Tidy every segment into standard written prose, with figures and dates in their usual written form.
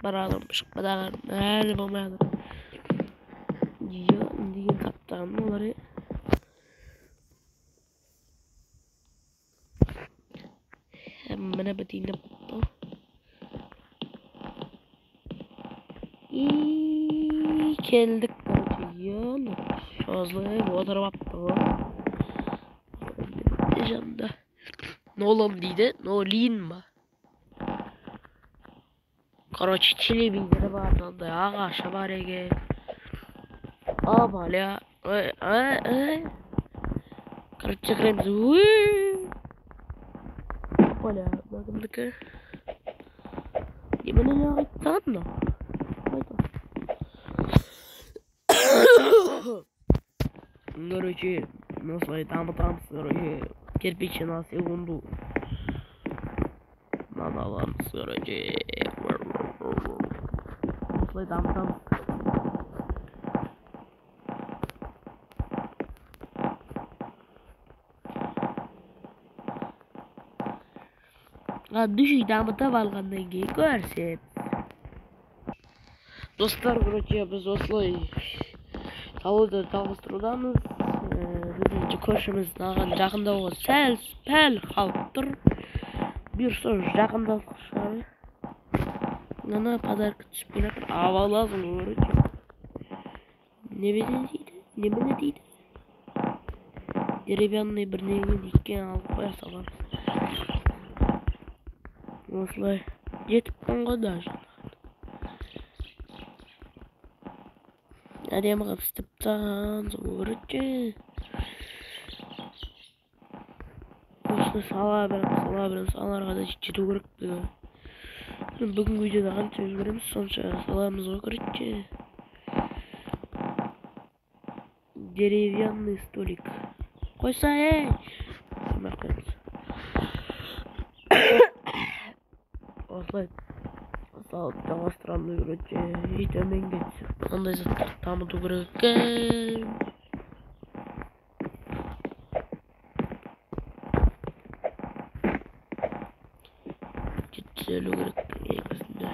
Baralım, şıkmadan, hadi bulmayalım. Diyor, diye kaptan onları. Hemen bedine bu. İyi geldik diyor. Şazlı bu tarafa attı. Diyeceğim. Ne oğlum dedi? Ne olayım mı? Короче, телевизор var da ya aşağı var ya. Ama ya. Короче, крем зуи. Поля, bakın dikkat. Yemin ya tanrı. Короче, насай там, короче, кирпичи на секунду. Надо короче. Насай там. Düşük damıta balgandan keyin görsen. Dostlar, короче, biz Oslo'yu Tavuda tanıştırudamız. Birinci koşumuz nağın жақында o pəl xalqdır. Bir söz жақында kuşları. Nana padarkı düşüp gene bir avalaz olur. Ne dedi? Deribiyanlı bir neyini dikken alıp koya salarız. Oslo'ya yetip kongoda. Hadi ama kapısıptan zorlucu. Dostlar sağ arkadaş ciddi olarak diyor. Bugün videoda kança özgürümüz sonuçta sağlarımız zorlucu. Деревянный столик. Koysa hey. Osloy. Sağ çalıştıranlı görece hiç ömen geçsin. Ondan zaten tamı doğururken. Güzel olarak yeğmesinde.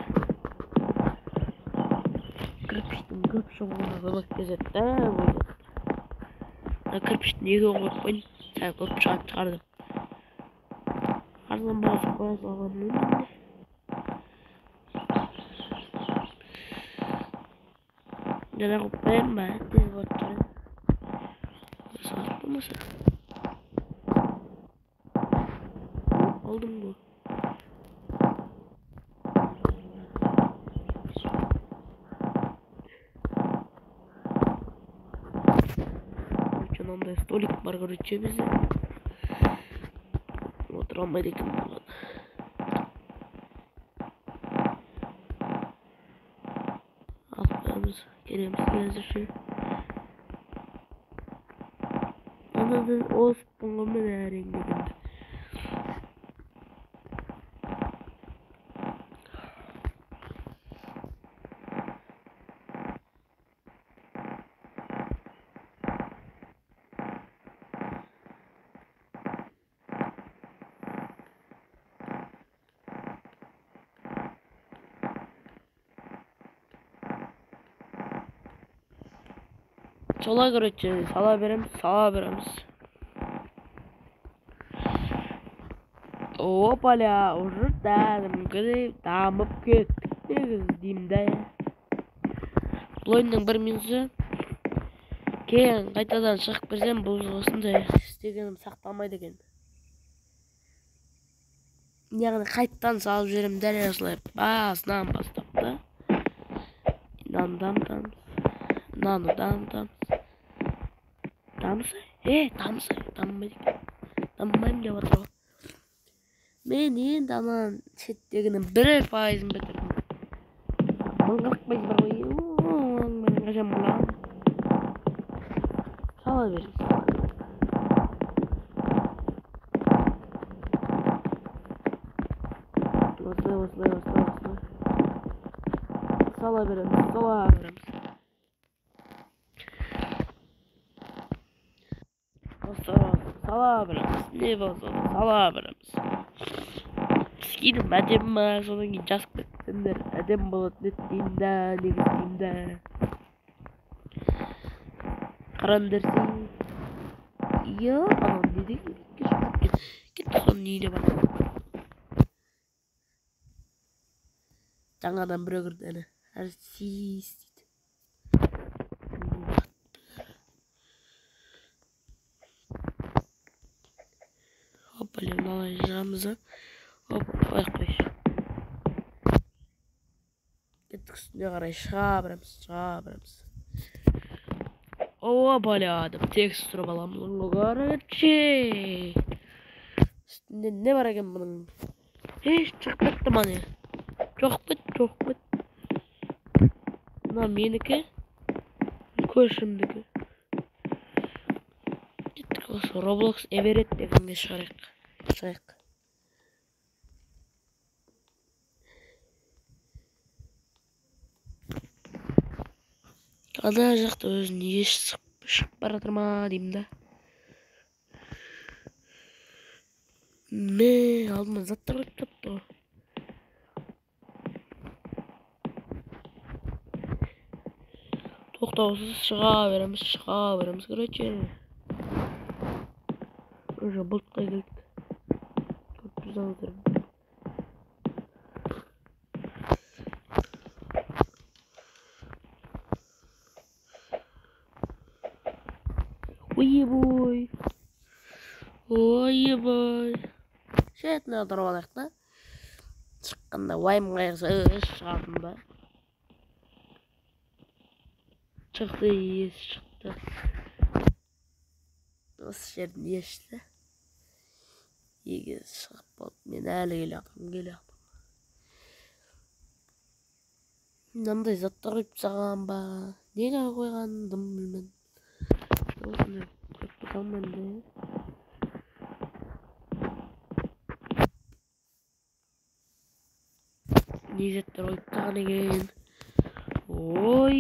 Kırpıştım ona bak gezetten böyle. Kırpıştım niye korkmayın. Sen kırpışan çıkardım. Ardından bazı koyaz alanını. Neden kopmayayım ben? Diye bakıyorum. Saat mısın? Aldım bu. Uçananda stolik var göreceği bizi. Oturamadık falan. Altlarımız gelemiz şey. Anladın o spongomda ne rengi geldi. Sola göreceğiz. Sağa veremiz. Opala, orada mümkün damıp gittik diyeyim. Bu oyunun bir minsi keyin qaytadan çıkıp birsem bozulsun da istegenim saqlamaydı ekan. Yani qaytadan salып жіберем дәл басынан бастап да. Dammayım деп отыр. Мен енді анан шеттегінің 1% бітірдім. 1045 бар ғой. Менің қашан бұлам. Сала беріңіз. Осылай. Сала береміз. Sala veremiz. Ne olsa sala veremiz. Кейін әдем ма, содан кейін жазып кетсеңдер әдем болады нетеймді, негіздеймді. Қарандырсы. Iya, anam dedi git son yine bak. Tangadan bırakır dene. Her sis. Hoppa lan alacağımıza. Hop koy koy. Gittik üstüne karay şabrams. Oha baladım. Tekstura balamın garajı. Üstünde ne var eken bunun? Hiç çıkmadı bana. Çok bit. Bunlar meniki. Koşumdaki. Gittik olsun. Roblox Everett dedim şarık. Kadar жақта өзін еш шығып баратыр ма деймін да. Алдыма заттар қойып тапты. Тоқтаусыз шыға береміз, короче. Уже бұлтқа келдік. Көп бұзалдыр. Ой бой. Шетіне отырып алайық та. Шыққанда уайым қайғысы шығардым да. Шықты. Осы жердің ешті. Егіз шығып болды. Мен әлі келеатым. Мынандай заттар қойып тастаған ба? Неге қойғандым білмедім. Осыны қойып тастағанмын да. Не заттар қойып тастаған екен. Ой,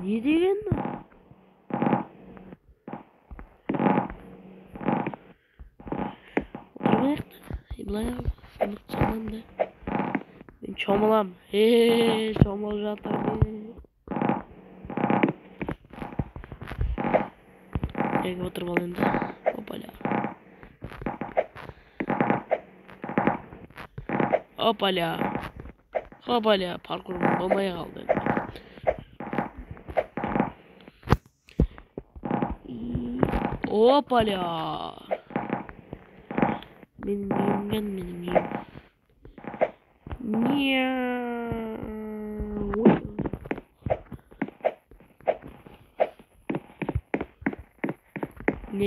не деген? Былай ұмытсам да. Мен шомылам. Шомылып жатыр. Егіп отырып ал енді. Хопаля. Паркур болмай қалды. Опаля. Менің не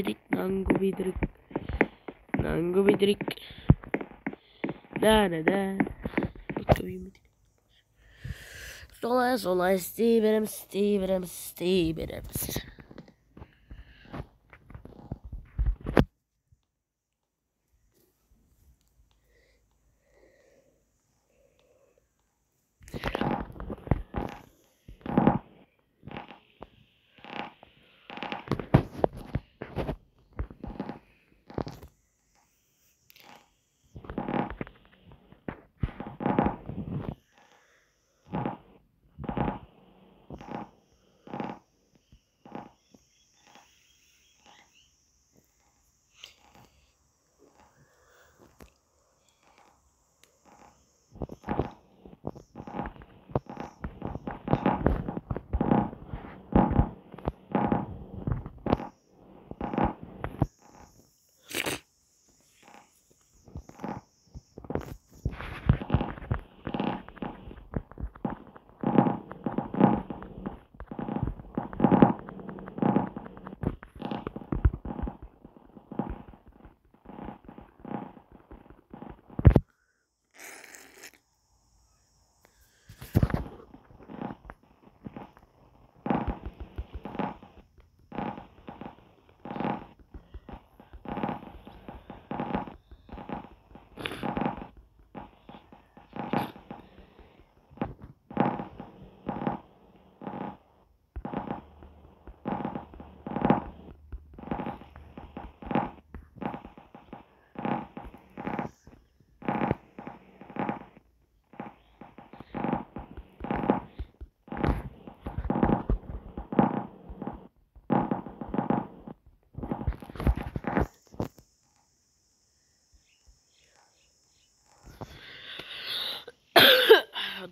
дейді? Нангу бидрик. Да. Солай істей береміз.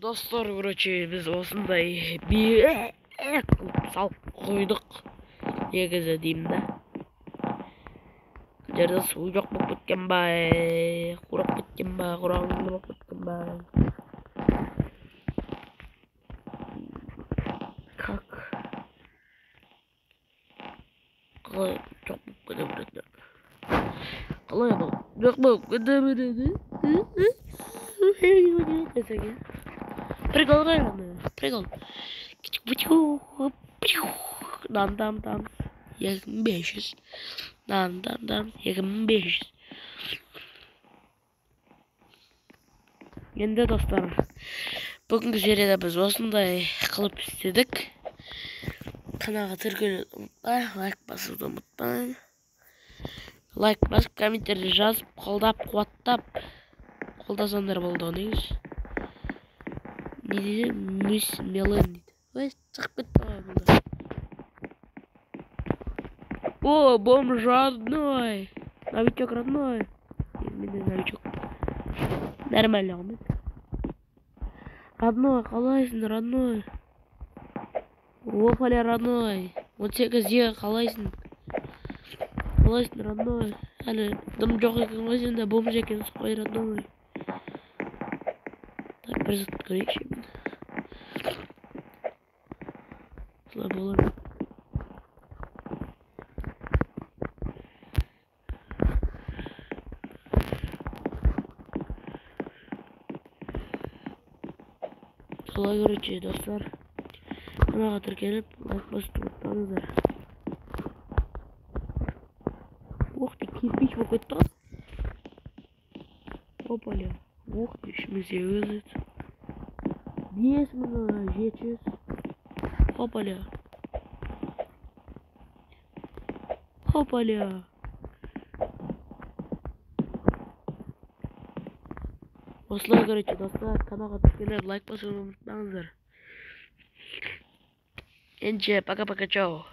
Dostlar, короче, biz osындай bir sal koyduk. Негізі деймін да. Жерде су жоқ болып кеткен ба, қурап кеткен ба, құрағыңды болып кеткен ба. Как? Қалай жоқ болып кете береді? Қалай бұл? Жоқ болып кете береді? Прикол қайраны, прикол. Дам. 2500. Dam 2500. Енді достар, бүгінгі серияда біз осындай қылып істедік. Каналға тіркелуді ұмытпай, лайк басуды ұмытпай. Лайк басып, комменттерді жазып, қолдап, қуаттап. Қолдасаңдар болды, негіз. Не дейді? Мелен дейді. Ой, шығып кетті бұлда. О, бомж родной. Новичок родной. Менде новичок. Нормально ғой. Родной, қалайсың, родной? Опаля, родной. 18-ге қалайсың? Қалайсың, родной? Әлі дым жоқ екен ғой, сенде бомж екенсің ғой, родной. Так, бір зат көрейікші мен. Солай болар. Солай, короче, достар. Каналға тіркеліп, лайк басып ұмытпаңыздар. Ух ты, кирпич болып кетті ғой. Опаля. Ух ты, 3800. 5700. Опаля. Опаля. Осылай, короче, достар, каналға тіркеліп, лайк басып ұмытпаңыздар. Энче, пока-пока, чао.